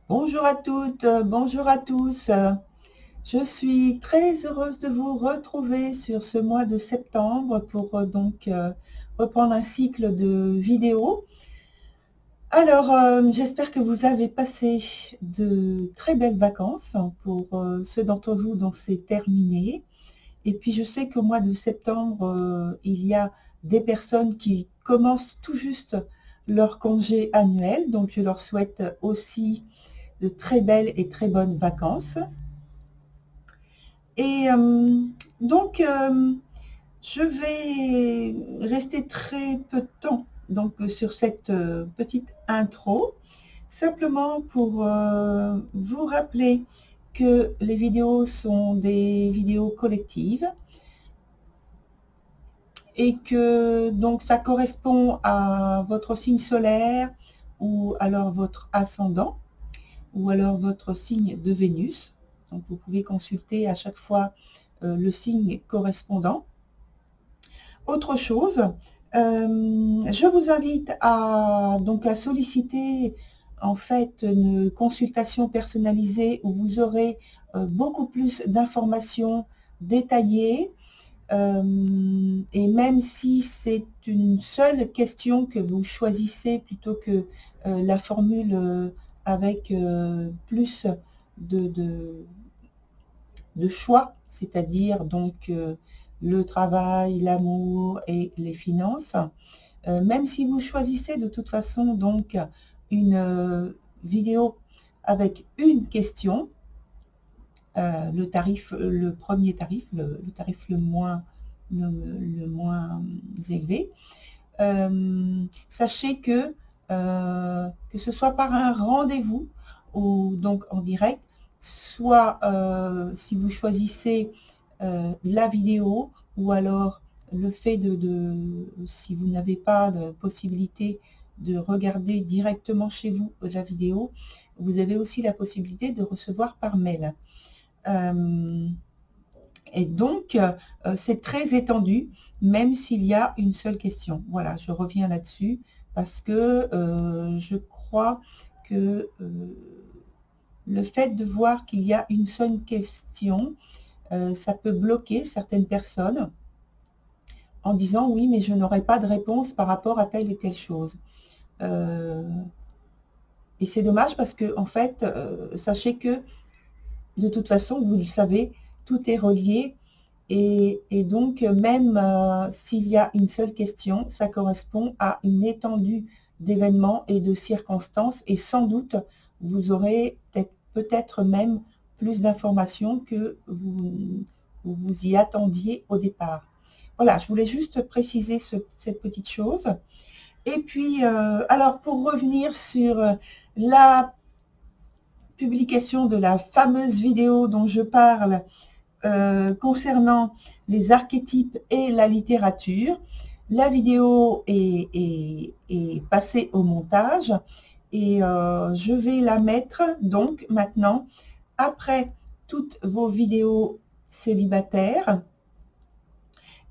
Bonjour à toutes, bonjour à tous. Je suis très heureuse de vous retrouver sur ce mois de septembre pour reprendre un cycle de vidéos. Alors, j'espère que vous avez passé de très belles vacances pour ceux d'entre vous dont c'est terminé. Et puis, je sais qu'au mois de septembre, il y a des personnes qui commencent tout juste leur congé annuel. Donc, je leur souhaite aussi de très belles et très bonnes vacances. Et je vais rester très peu de temps sur cette petite intro, simplement pour vous rappeler que les vidéos sont des vidéos collectives et que donc ça correspond à votre signe solaire ou alors votre ascendant ou alors votre signe de Vénus. Donc vous pouvez consulter à chaque fois le signe correspondant. Autre chose, je vous invite à solliciter en fait une consultation personnalisée où vous aurez beaucoup plus d'informations détaillées. Et même si c'est une seule question que vous choisissez plutôt que la formule avec plus de choix, c'est-à-dire le travail, l'amour et les finances. Même si vous choisissez de toute façon une vidéo avec une question, le premier tarif, le tarif le moins élevé, sachez que ce soit par un rendez-vous ou donc en direct, soit si vous choisissez la vidéo, ou alors le fait si vous n'avez pas de possibilité de regarder directement chez vous la vidéo, vous avez aussi la possibilité de recevoir par mail. Et donc, c'est très étendu, même s'il y a une seule question. Voilà, je reviens là-dessus parce que je crois que le fait de voir qu'il y a une seule question, ça peut bloquer certaines personnes en disant « oui, mais je n'aurai pas de réponse par rapport à telle et telle chose ». Et c'est dommage parce que, en fait, sachez que de toute façon, vous le savez, tout est relié. Et donc, même s'il y a une seule question, ça correspond à une étendue d'événements et de circonstances. Et sans doute, vous aurez peut-être même plus d'informations que vous y attendiez au départ. Voilà, je voulais juste préciser cette petite chose. Et puis, alors, pour revenir sur la publication de la fameuse vidéo dont je parle, concernant les archétypes et la littérature. La vidéo est passée au montage et je vais la mettre donc maintenant après toutes vos vidéos célibataires.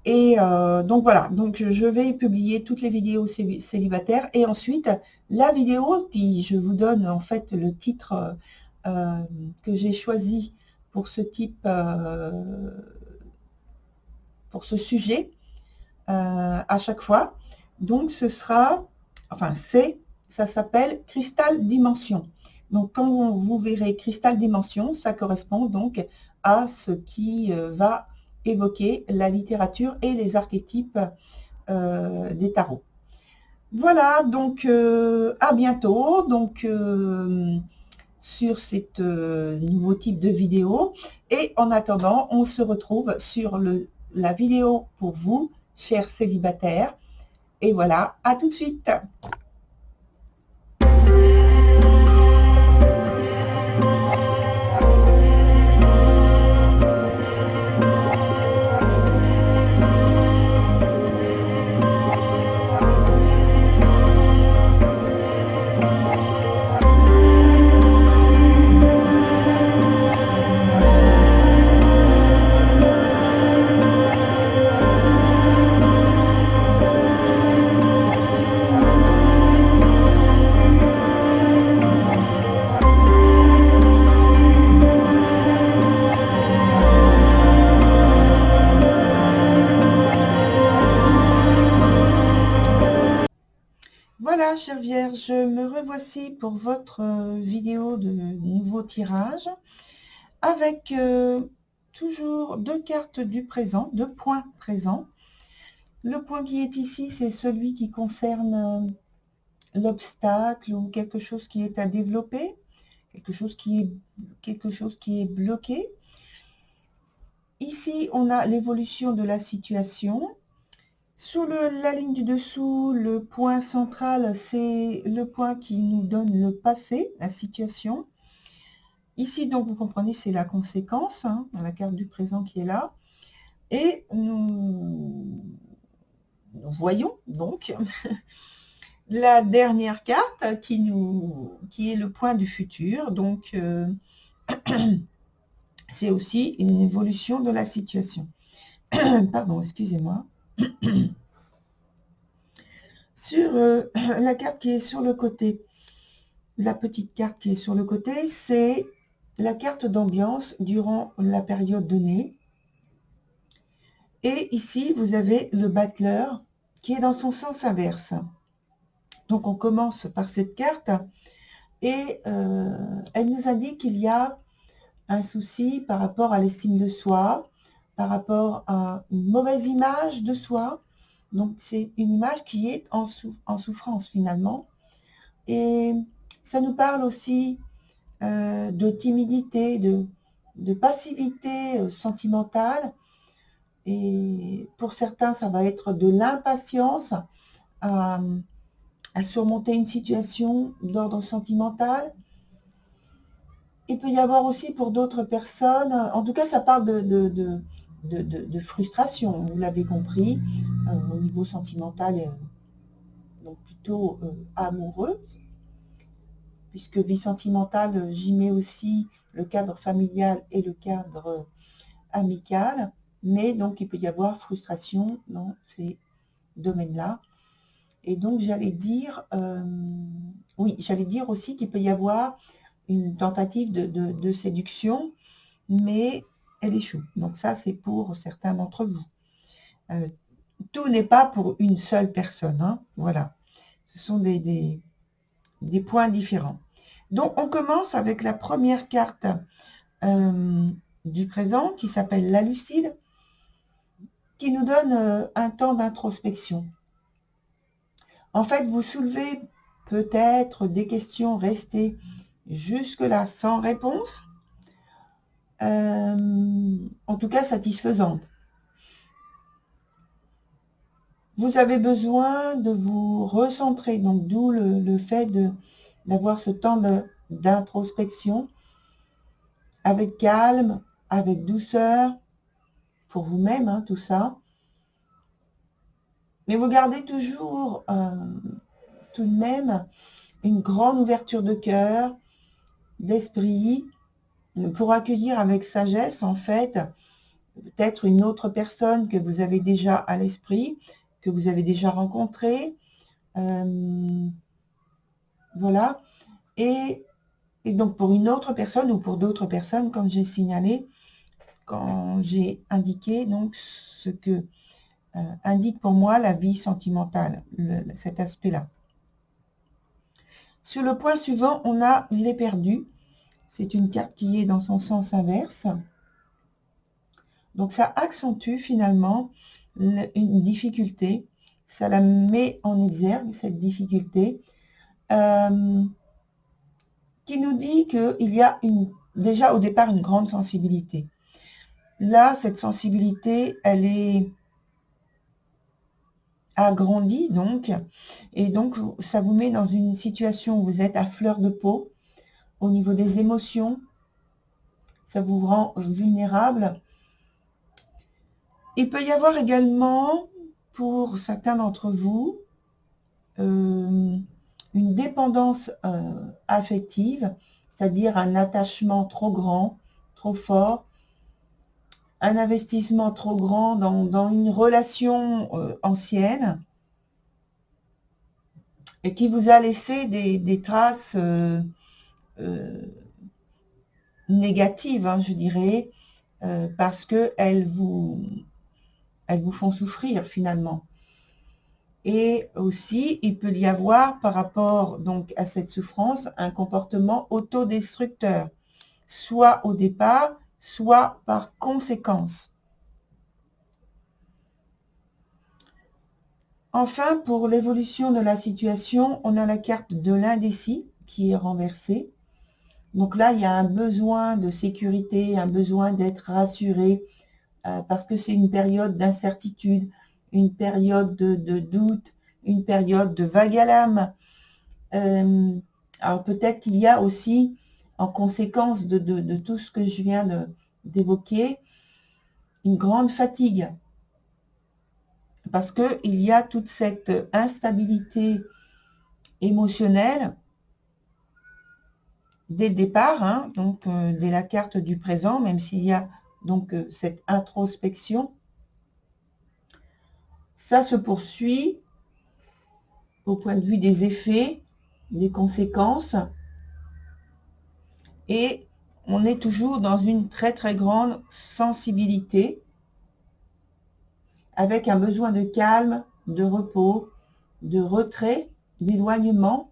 Et donc voilà, donc je vais publier toutes les vidéos célibataires et ensuite la vidéo, puis je vous donne en fait le titre que j'ai choisi pour ce type, pour ce sujet à chaque fois. Donc ce sera, enfin ça s'appelle Cristal Dimension. Donc quand vous verrez Cristal Dimension, ça correspond donc à ce qui va évoquer la littérature et les archétypes des tarots. Voilà, donc à bientôt. Donc sur cette nouveau type de vidéo. Et en attendant, on se retrouve sur la vidéo pour vous, chers célibataires. Et voilà, à tout de suite. Voilà, chère Vierge, me revoici pour votre vidéo de nouveau tirage avec toujours deux cartes du présent, deux points présents. Le point qui est ici, c'est celui qui concerne l'obstacle ou quelque chose qui est à développer, quelque chose qui est bloqué. Ici, on a l'évolution de la situation. Sur la ligne du dessous, le point central, c'est le point qui nous donne le passé, la situation. Ici, donc, vous comprenez, c'est la conséquence, hein, la carte du présent qui est là. Et nous voyons donc la dernière carte qui est le point du futur. Donc, c'est aussi une évolution de la situation. Pardon, excusez-moi. Sur la carte qui est sur le côté, la petite carte qui est sur le côté, c'est la carte d'ambiance durant la période donnée. Et ici, vous avez le battleur qui est dans son sens inverse. Donc, on commence par cette carte et elle nous indique qu'il y a un souci par rapport à l'estime de soi, par rapport à une mauvaise image de soi. Donc, c'est une image qui est en souffrance finalement. Et ça nous parle aussi de timidité, de passivité sentimentale. Et pour certains, ça va être de l'impatience à surmonter une situation d'ordre sentimental. Il peut y avoir aussi pour d'autres personnes, en tout cas ça parle de frustration, vous l'avez compris, au niveau sentimental, donc plutôt amoureux, puisque vie sentimentale, j'y mets aussi le cadre familial et le cadre amical, mais donc il peut y avoir frustration dans ces domaines-là. Et donc j'allais dire, oui, j'allais dire aussi qu'il peut y avoir une tentative de séduction, mais elle échoue. Donc ça, c'est pour certains d'entre vous. Tout n'est pas pour une seule personne, hein, voilà. Ce sont des points différents. Donc on commence avec la première carte du présent qui s'appelle la lucide, qui nous donne un temps d'introspection. En fait, vous soulevez peut-être des questions restées jusque-là sans réponse, en tout cas satisfaisantes. Vous avez besoin de vous recentrer, donc d'où le fait d'avoir ce temps d'introspection avec calme, avec douceur, pour vous-même, hein, tout ça. Mais vous gardez toujours tout de même une grande ouverture de cœur, d'esprit, pour accueillir avec sagesse, en fait, peut-être une autre personne que vous avez déjà à l'esprit, que vous avez déjà rencontrée. Voilà. Et donc, pour une autre personne ou pour d'autres personnes, comme j'ai signalé, quand j'ai indiqué donc ce que indique pour moi la vie sentimentale, cet aspect-là. Sur le point suivant, on a l'éperdu. C'est une carte qui est dans son sens inverse. Donc ça accentue finalement une difficulté. Ça la met en exergue, cette difficulté, qui nous dit qu'il y a déjà au départ une grande sensibilité. Là, cette sensibilité, elle est agrandie donc, et donc ça vous met dans une situation où vous êtes à fleur de peau, au niveau des émotions, ça vous rend vulnérable. Il peut y avoir également, pour certains d'entre vous, une dépendance affective, c'est-à-dire un attachement trop grand, trop fort, un investissement trop grand dans une relation ancienne et qui vous a laissé des traces négatives, hein, je dirais, parce qu'elles vous font souffrir finalement. Et aussi, il peut y avoir, par rapport donc à cette souffrance, un comportement autodestructeur, soit au départ, soit par conséquence. Enfin, pour l'évolution de la situation, on a la carte de l'indécis qui est renversée. Donc là, il y a un besoin de sécurité, un besoin d'être rassuré, parce que c'est une période d'incertitude, une période de doute, une période de vague à l'âme. Alors peut-être qu'il y a aussi, en conséquence de tout ce que je viens d'évoquer, une grande fatigue. Parce qu'il y a toute cette instabilité émotionnelle dès le départ, hein, donc dès la carte du présent, même s'il y a donc cette introspection. Ça se poursuit au point de vue des effets, des conséquences, et on est toujours dans une très très grande sensibilité, avec un besoin de calme, de repos, de retrait, d'éloignement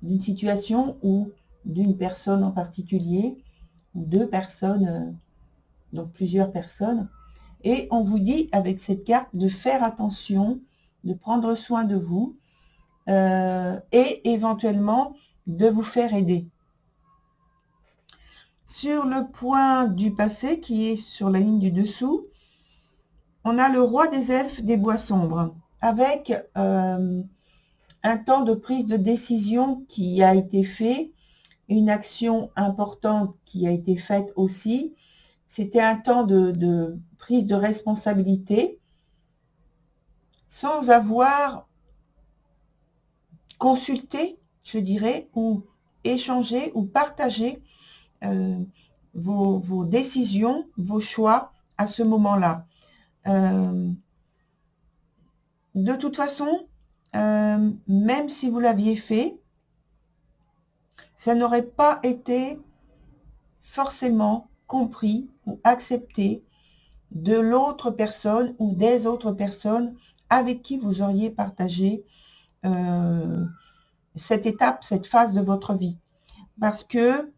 d'une situation ou d'une personne en particulier, ou deux personnes, donc plusieurs personnes. Et on vous dit avec cette carte de faire attention, de prendre soin de vous et éventuellement de vous faire aider. Sur le point du passé qui est sur la ligne du dessous, on a le roi des elfes des bois sombres avec un temps de prise de décision qui a été fait, une action importante qui a été faite aussi. C'était un temps de prise de responsabilité sans avoir consulté, je dirais, ou échangé ou partagé vos décisions, vos choix à ce moment-là. De toute façon, même si vous l'aviez fait, ça n'aurait pas été forcément compris ou accepté de l'autre personne ou des autres personnes avec qui vous auriez partagé cette étape, cette phase de votre vie. Parce que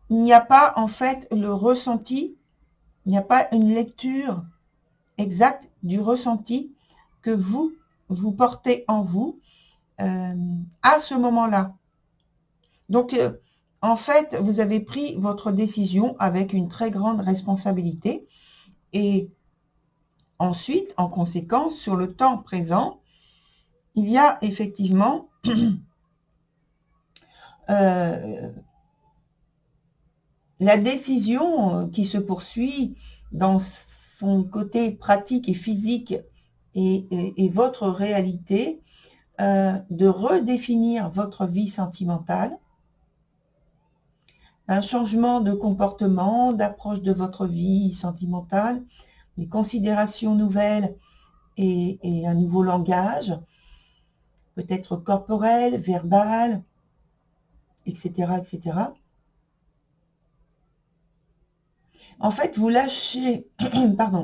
il n'y a pas en fait le ressenti, il n'y a pas une lecture exacte du ressenti que vous portez en vous à ce moment-là. Donc, en fait, vous avez pris votre décision avec une très grande responsabilité et ensuite, en conséquence, sur le temps présent, il y a effectivement la décision qui se poursuit dans son côté pratique et physique et votre réalité, de redéfinir votre vie sentimentale, un changement de comportement, d'approche de votre vie sentimentale, des considérations nouvelles et un nouveau langage, peut-être corporel, verbal, etc., etc. En fait, vous lâchez,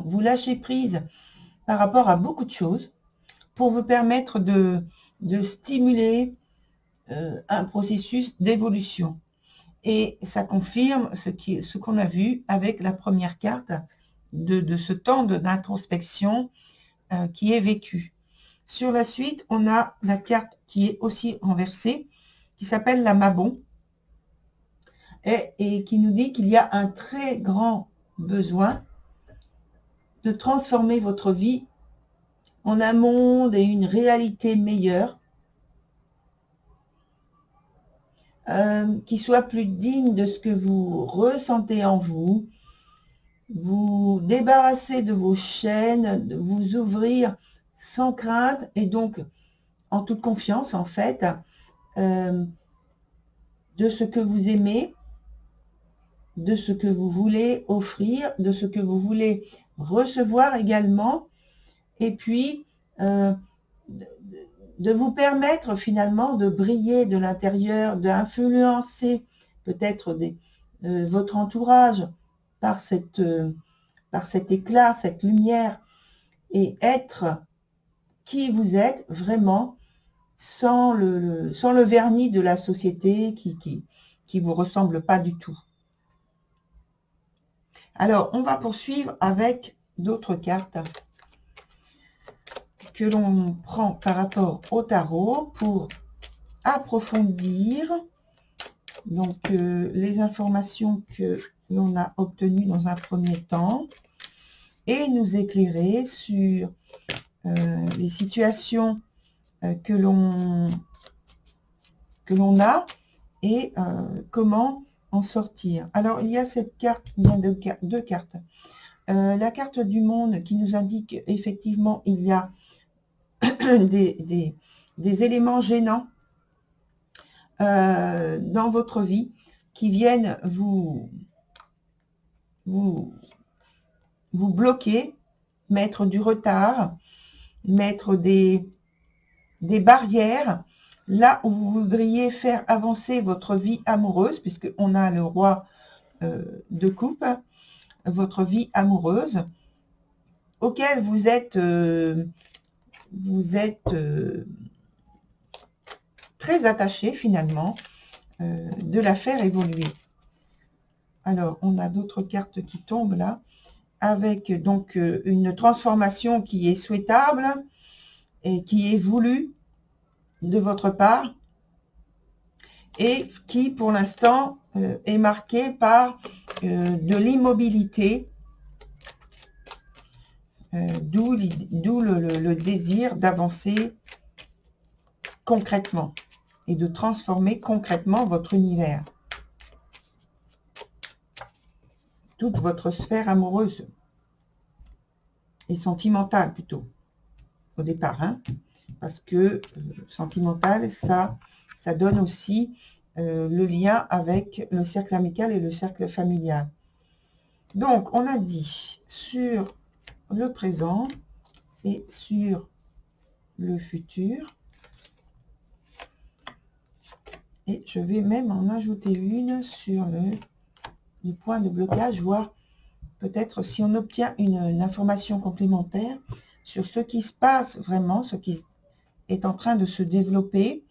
vous lâchez prise par rapport à beaucoup de choses pour vous permettre de stimuler un processus d'évolution. Et ça confirme ce qu'on a vu avec la première carte de ce temps d'introspection qui est vécu. Sur la suite, on a la carte qui est aussi renversée, qui s'appelle la Mabon, et qui nous dit qu'il y a un très grand besoin de transformer votre vie en un monde et une réalité meilleure, qui soit plus digne de ce que vous ressentez en vous, vous débarrasser de vos chaînes, de vous ouvrir sans crainte et donc en toute confiance en fait, de ce que vous aimez, de ce que vous voulez offrir, de ce que vous voulez recevoir également, et puis de vous permettre finalement de briller de l'intérieur, d'influencer peut-être votre entourage par cet éclat, cette lumière, et être qui vous êtes vraiment sans le vernis de la société qui vous ressemble pas du tout. Alors, on va poursuivre avec d'autres cartes que l'on prend par rapport au tarot pour approfondir donc les informations que l'on a obtenues dans un premier temps et nous éclairer sur les situations que l'on a et comment en sortir. Alors, il y a cette carte, il y a deux cartes. La carte du monde qui nous indique effectivement il y a des éléments gênants dans votre vie qui viennent vous bloquer, mettre du retard, mettre des barrières là où vous voudriez faire avancer votre vie amoureuse, puisqu'on a le roi de coupe, votre vie amoureuse, auquel vous êtes très attaché finalement, de la faire évoluer. Alors, on a d'autres cartes qui tombent là, avec donc une transformation qui est souhaitable et qui est voulue de votre part et qui, pour l'instant, est marquée par de l'immobilité, d'où le désir d'avancer concrètement et de transformer concrètement votre univers. Toute votre sphère amoureuse et sentimentale plutôt, au départ, hein, parce que sentimental, ça donne aussi le lien avec le cercle amical et le cercle familial. Donc, on a dit sur le présent et sur le futur. Et je vais même en ajouter une sur le point de blocage, voir peut-être si on obtient une information complémentaire sur ce qui se passe vraiment, ce qui est en train de se développer,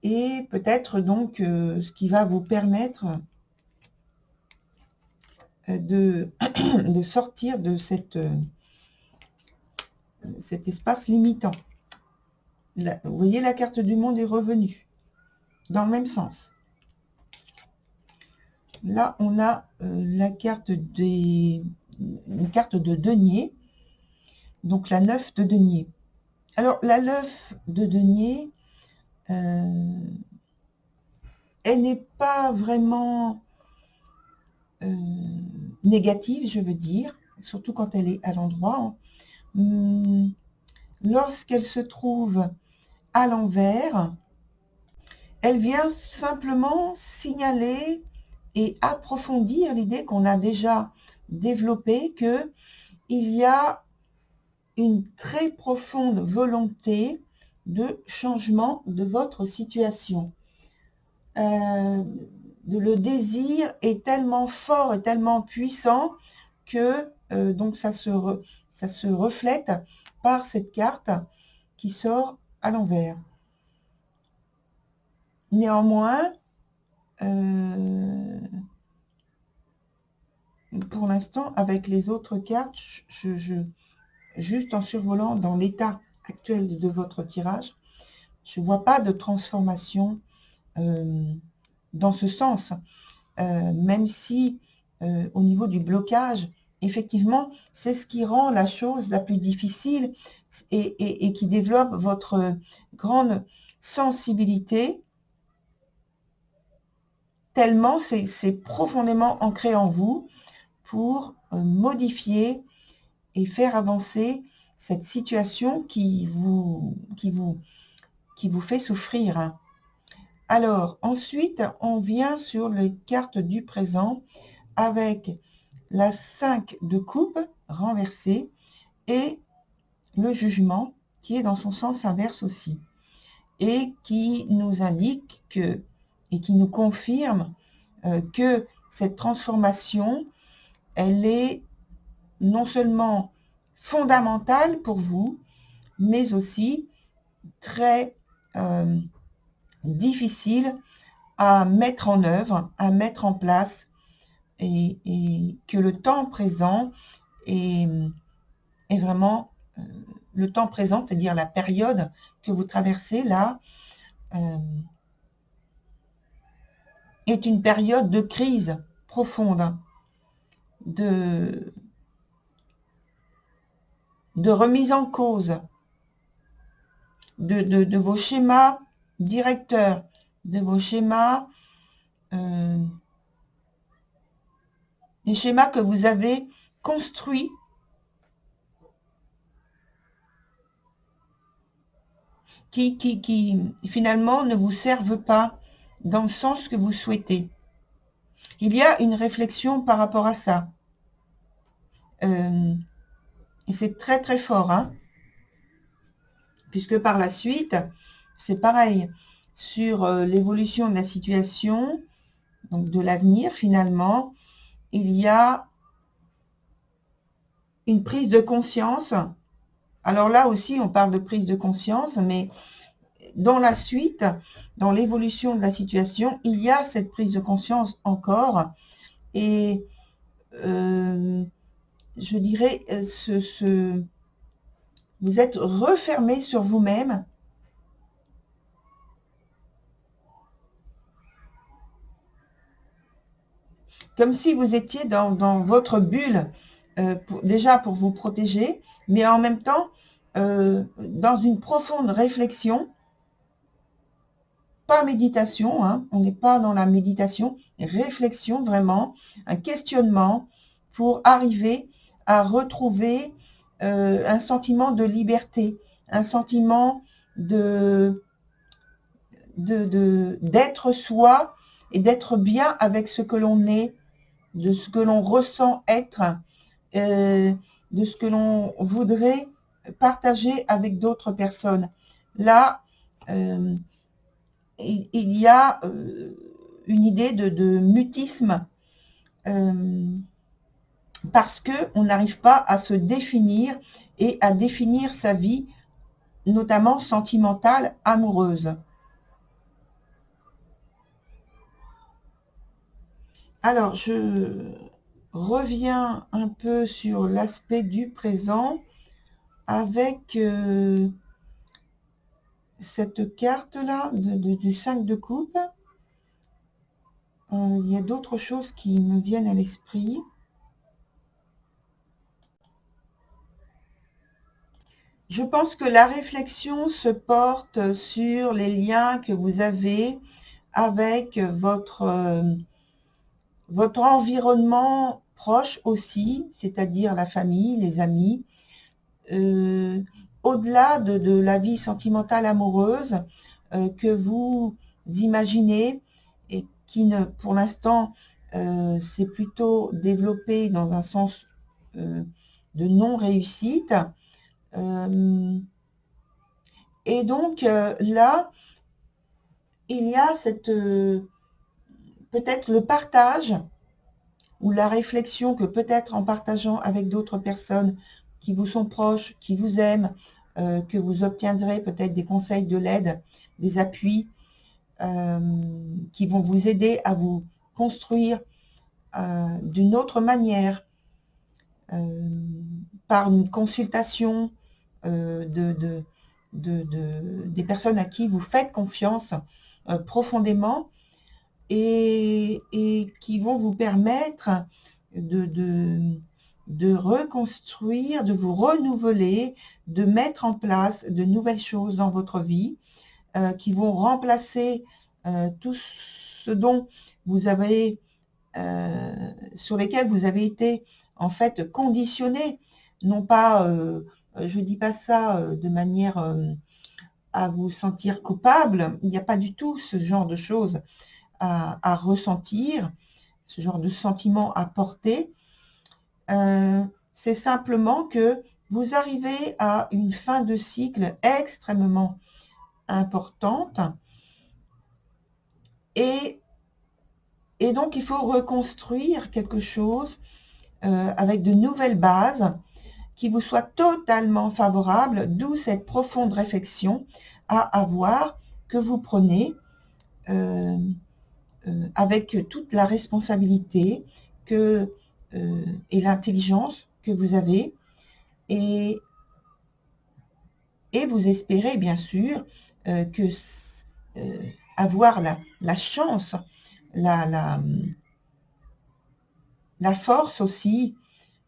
et peut-être donc ce qui va vous permettre de sortir de cet espace limitant. Là, vous voyez, la carte du monde est revenue dans le même sens. Là, on a la carte une carte de denier, donc la 9 de denier. Alors, la 9 de denier, elle n'est pas vraiment négative, je veux dire, surtout quand elle est à l'endroit. Lorsqu'elle se trouve à l'envers, elle vient simplement signaler et approfondir l'idée qu'on a déjà développée, que il y a une très profonde volonté de changement de votre situation. Le désir est tellement fort et tellement puissant que donc ça se reflète par cette carte qui sort à l'envers. Néanmoins, pour l'instant, avec les autres cartes, juste en survolant dans l'état actuel de votre tirage, je ne vois pas de transformation dans ce sens. Même si, au niveau du blocage, effectivement, c'est ce qui rend la chose la plus difficile et qui développe votre grande sensibilité, tellement c'est profondément ancré en vous pour modifier et faire avancer cette situation qui vous fait souffrir. Alors, ensuite, on vient sur les cartes du présent avec la 5 de coupe renversée et le jugement qui est dans son sens inverse aussi et qui nous indique que, et qui nous confirme que cette transformation, elle est non seulement fondamentale pour vous, mais aussi très difficile à mettre en œuvre, à mettre en place, et que le temps présent est vraiment le temps présent, c'est-à-dire la période que vous traversez là, est une période de crise profonde, de remise en cause de vos schémas directeurs, de vos schémas, les schémas que vous avez construits qui finalement ne vous servent pas dans le sens que vous souhaitez. Il y a une réflexion par rapport à ça. Et c'est très très fort, hein, puisque par la suite, c'est pareil, sur l'évolution de la situation, donc de l'avenir finalement, il y a une prise de conscience. Alors là aussi, on parle de prise de conscience, mais dans la suite, dans l'évolution de la situation, il y a cette prise de conscience encore. Et je dirais, vous êtes refermé sur vous-même. Comme si vous étiez dans votre bulle, déjà pour vous protéger, mais en même temps, dans une profonde réflexion, pas méditation, hein, on n'est pas dans la méditation, réflexion vraiment, un questionnement pour arriver à retrouver un sentiment de liberté, un sentiment d'être soi et d'être bien avec ce que l'on est, de ce que l'on ressent être, de ce que l'on voudrait partager avec d'autres personnes. Là, il y a une idée de mutisme parce qu'on n'arrive pas à se définir et à définir sa vie, notamment sentimentale, amoureuse. Alors, je reviens un peu sur l'aspect du présent avec cette carte-là du 5 de coupe. Il y a d'autres choses qui me viennent à l'esprit. Je pense que la réflexion se porte sur les liens que vous avez avec votre environnement proche aussi, c'est-à-dire la famille, les amis, au-delà de la vie sentimentale amoureuse que vous imaginez et qui ne, pour l'instant, s'est plutôt développé dans un sens de non-réussite. Et donc là, il y a cette peut-être le partage ou la réflexion que peut-être en partageant avec d'autres personnes qui vous sont proches, qui vous aiment, que vous obtiendrez peut-être des conseils, de l'aide, des appuis qui vont vous aider à vous construire d'une autre manière, par une consultation des personnes à qui vous faites confiance profondément et qui vont vous permettre de reconstruire, de vous renouveler, de mettre en place de nouvelles choses dans votre vie qui vont remplacer tout ce dont vous avez, sur lesquels vous avez été en fait conditionné, non pas, je dis pas ça de manière à vous sentir coupable, il n'y a pas du tout ce genre de choses à ressentir, ce genre de sentiment à porter. C'est simplement que vous arrivez à une fin de cycle extrêmement importante et donc il faut reconstruire quelque chose avec de nouvelles bases qui vous soit totalement favorable, d'où cette profonde réflexion à avoir, que vous prenez avec toute la responsabilité et l'intelligence que vous avez, et vous espérez bien sûr avoir la chance, la force aussi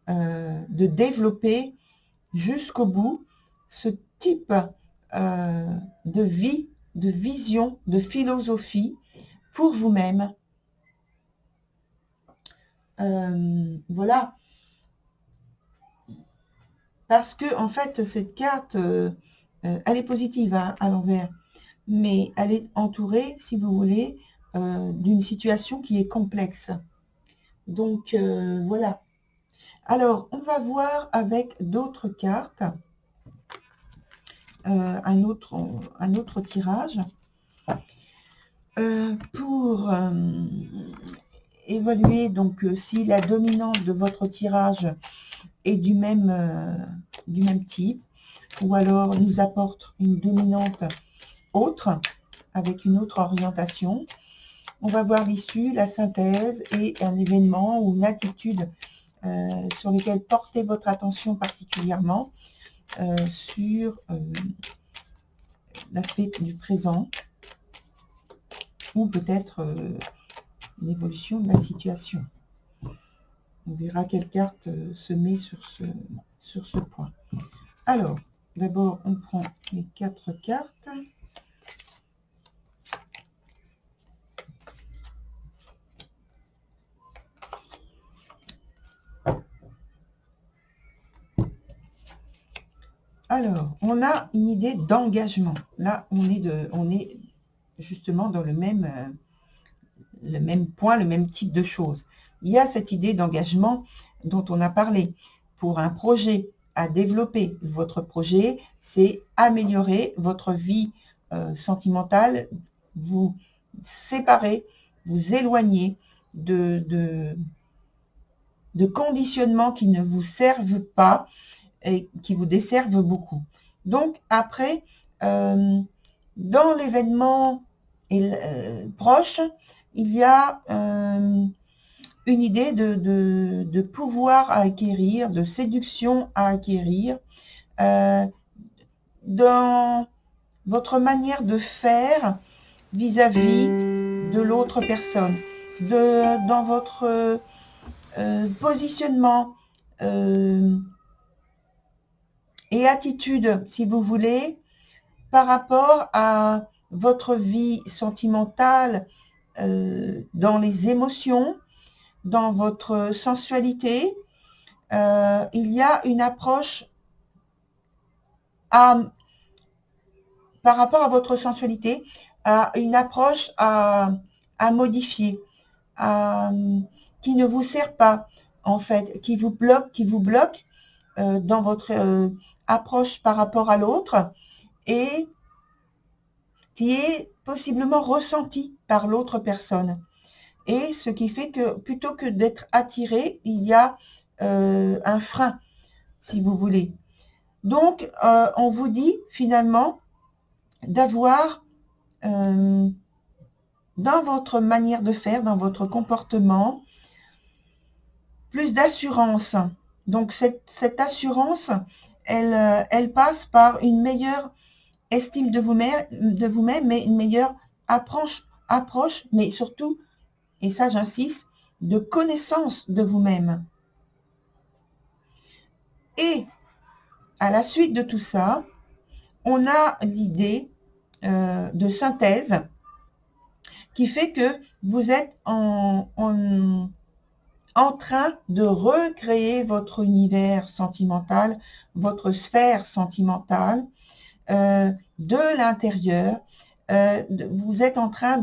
de développer jusqu'au bout ce type de vie, de vision, de philosophie pour vous-même. Voilà. Parce que, en fait, cette carte, elle est positive hein, à l'envers, mais elle est entourée, si vous voulez, d'une situation qui est complexe. Donc, voilà. Alors, on va voir avec d'autres cartes, un autre tirage, pour évaluer donc si la dominante de votre tirage est du même type, ou alors nous apporte une dominante autre, avec une autre orientation. On va voir l'issue, la synthèse et un événement ou une attitude sur lesquels portez votre attention particulièrement sur l'aspect du présent, ou peut-être l'évolution de la situation. On verra quelle carte se met sur ce point. Alors, d'abord, on prend les 4 cartes. Alors, on a une idée d'engagement. Là, on est justement dans le même point, le même type de choses. Il y a cette idée d'engagement dont on a parlé. Pour un projet à développer, votre projet, c'est améliorer votre vie sentimentale, vous séparer, vous éloigner de conditionnements qui ne vous servent pas et qui vous desservent beaucoup. Donc, après, dans l'événement proche, il y a une idée de pouvoir à acquérir, de séduction à acquérir, dans votre manière de faire vis-à-vis de l'autre personne, dans votre positionnement et attitude, si vous voulez, par rapport à votre vie sentimentale, dans les émotions, dans votre sensualité. Il y a une approche par rapport à votre sensualité, une approche à modifier, qui ne vous sert pas, en fait, qui vous bloque dans votre approche par rapport à l'autre, et qui est possiblement ressenti par l'autre personne. Et ce qui fait que plutôt que d'être attiré, il y a un frein, si vous voulez. Donc, on vous dit finalement d'avoir dans votre manière de faire, dans votre comportement, plus d'assurance. Donc, cette assurance, elle passe par une meilleure estime de vous-même, mais une meilleure approche, mais surtout, et ça j'insiste, de connaissance de vous-même. Et à la suite de tout ça, on a l'idée de synthèse qui fait que vous êtes en train de recréer votre univers sentimental, votre sphère sentimentale de l'intérieur. Vous êtes en train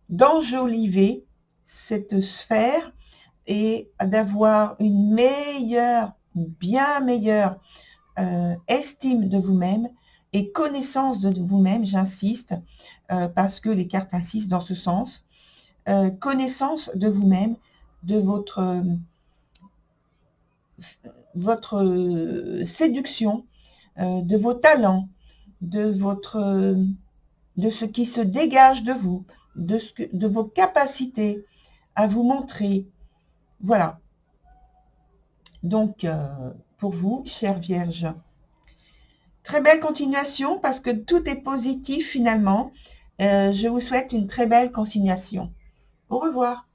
d'enjoliver cette sphère et d'avoir une meilleure, bien meilleure estime de vous-même et connaissance de vous-même, j'insiste, parce que les cartes insistent dans ce sens, connaissance de vous-même, de votre votre séduction, de vos talents, de ce qui se dégage de vous, de vos capacités à vous montrer. Voilà. Donc, pour vous, chère Vierge, très belle continuation parce que tout est positif finalement. Je vous souhaite une très belle continuation. Au revoir.